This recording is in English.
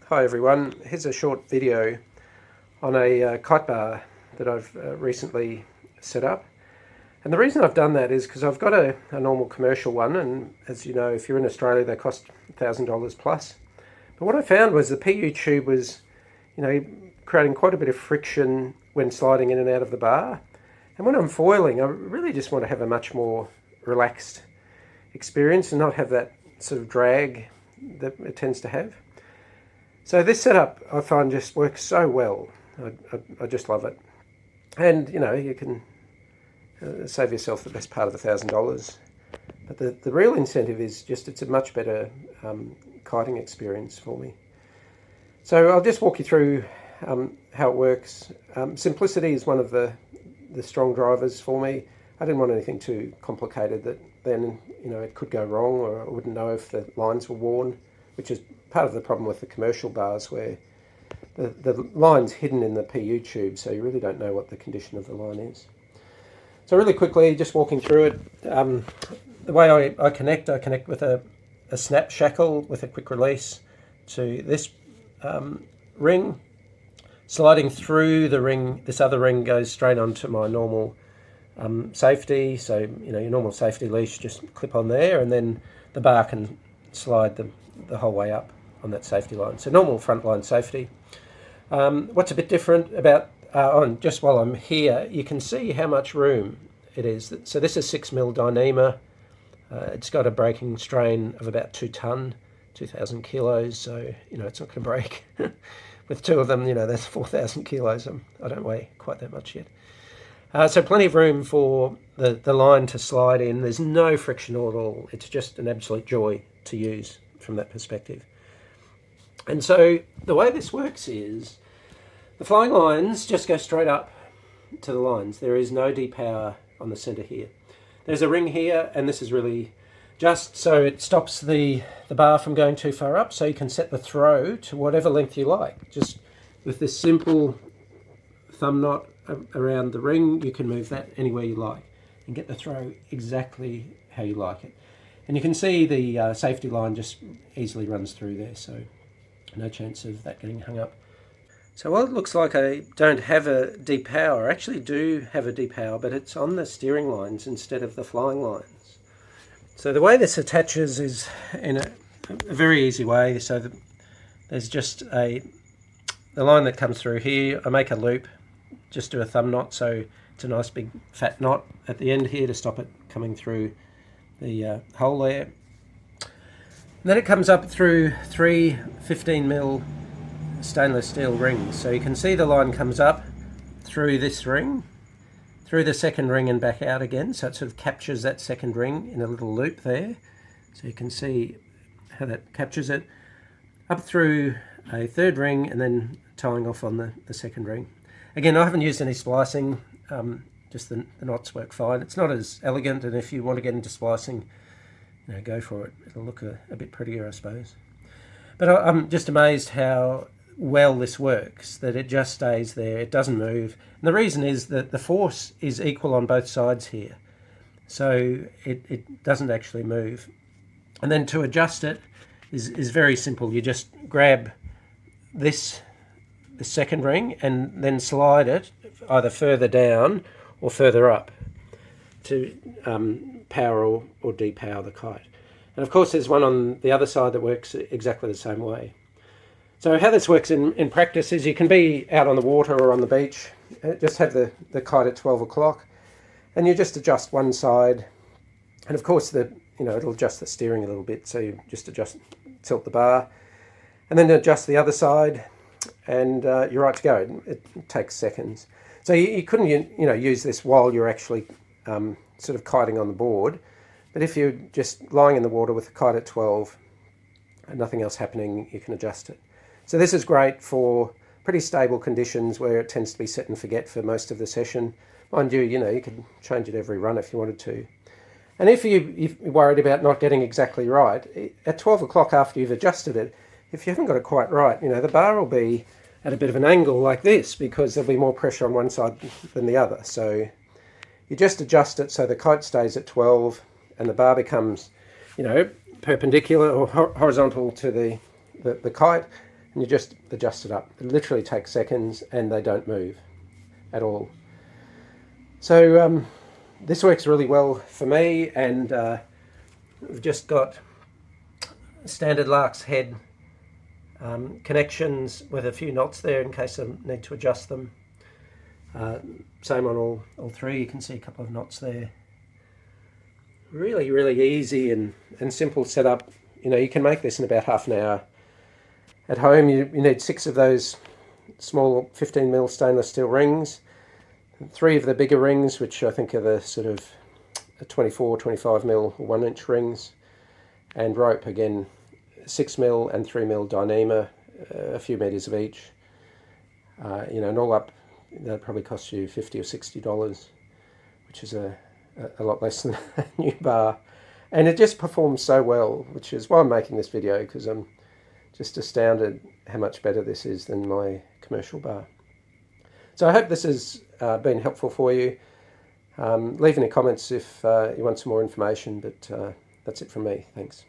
Hi everyone, here's a short video on a kite bar that I've recently set up. And the reason I've done that is because I've got a normal commercial one, and as you know, if you're in Australia they cost $1,000 plus. But what I found was the PU tube was, creating quite a bit of friction when sliding in and out of the bar. And when I'm foiling, I really just want to have a much more relaxed experience and not have that sort of drag that it tends to have. So this setup I find just works so well. I just love it. And you can save yourself the best part of $1,000. But the real incentive is just it's a much better kiting experience for me. So I'll just walk you through how it works. Simplicity is one of the strong drivers for me. I didn't want anything too complicated that then it could go wrong, or I wouldn't know if the lines were worn, which is part of the problem with the commercial bars, where the line's hidden in the PU tube, so you really don't know what the condition of the line is. So really quickly, just walking through it, the way I connect with a snap shackle with a quick release to this ring. Sliding through the ring, this other ring goes straight onto my normal safety. So your normal safety leash, just clip on there, and then the bar can slide the whole way up on that safety line. So normal front line safety. What's a bit different about, just while I'm here, you can see how much room it is. So this is 6mm Dyneema. It's got a breaking strain of about 2 tonne, 2,000 kilos. So, it's not going to break. With two of them, that's 4,000 kilos. I don't weigh quite that much yet. So plenty of room for the line to slide in. There's no friction at all. It's just an absolute joy to use from that perspective. And so the way this works is the flying lines just go straight up to the lines. There is no depower on the center here. There's a ring here, and this is really just so it stops the bar from going too far up, so you can set the throw to whatever length you like. Just with this simple thumb knot around the ring, you can move that anywhere you like and get the throw exactly how you like it. And you can see the safety line just easily runs through there, so no chance of that getting hung up. So while it looks like I don't have a depower, I actually do have a depower, but it's on the steering lines instead of the flying lines. So the way this attaches is in a very easy way. So there's just the line that comes through here. I make a loop, just do a thumb knot, so it's a nice big fat knot at the end here to stop it coming through the hole there. And then it comes up through 3 15mm stainless steel rings. So you can see the line comes up through this ring, through the second ring and back out again. So it sort of captures that second ring in a little loop there. So you can see how that captures it. Up through a third ring and then tying off on the second ring. Again, I haven't used any splicing, just the knots work fine. It's not as elegant, and if you want to get into splicing, go for it. It'll look a bit prettier, I suppose. But I'm just amazed how well this works, that it just stays there, it doesn't move. And the reason is that the force is equal on both sides here, so it doesn't actually move. And then to adjust it is very simple. You just grab the second ring and then slide it either further down or further up to power or depower the kite. And of course there's one on the other side that works exactly the same way. So how this works in practice is you can be out on the water or on the beach, just have the kite at 12 o'clock, and you just adjust one side, and of course it'll adjust the steering a little bit, so you just tilt the bar, and then adjust the other side, and you're right to go. It takes seconds. So you couldn't use this while you're actually sort of kiting on the board, but if you're just lying in the water with the kite at 12 and nothing else happening, you can adjust it. So this is great for pretty stable conditions where it tends to be set and forget for most of the session. Mind you, you can change it every run if you wanted to. And if you're worried about not getting exactly right, at 12 o'clock after you've adjusted it, if you haven't got it quite right, the bar will be at a bit of an angle like this because there'll be more pressure on one side than the other. So you just adjust it so the kite stays at 12 and the bar becomes, perpendicular or horizontal to the kite, and you just adjust it up. It literally takes seconds and they don't move at all. So this works really well for me, and we've just got standard Lark's head connections with a few knots there in case I need to adjust them. Same on all three, you can see a couple of knots there. Really, really easy and simple setup. You know, you can make this in about half an hour. At home you need 6 of those small 15mm stainless steel rings, 3 of the bigger rings, which I think are the sort of 24, 25mm or 1-inch rings, and rope, again 6mm and 3mm Dyneema, a few metres of each. You know, and all up, that probably costs you $50 or $60, which is a lot less than a new bar. And it just performs so well, which is why I'm making this video, because I'm just astounded how much better this is than my commercial bar. So I hope this has been helpful for you. Leave any comments if you want some more information, but that's it from me. Thanks.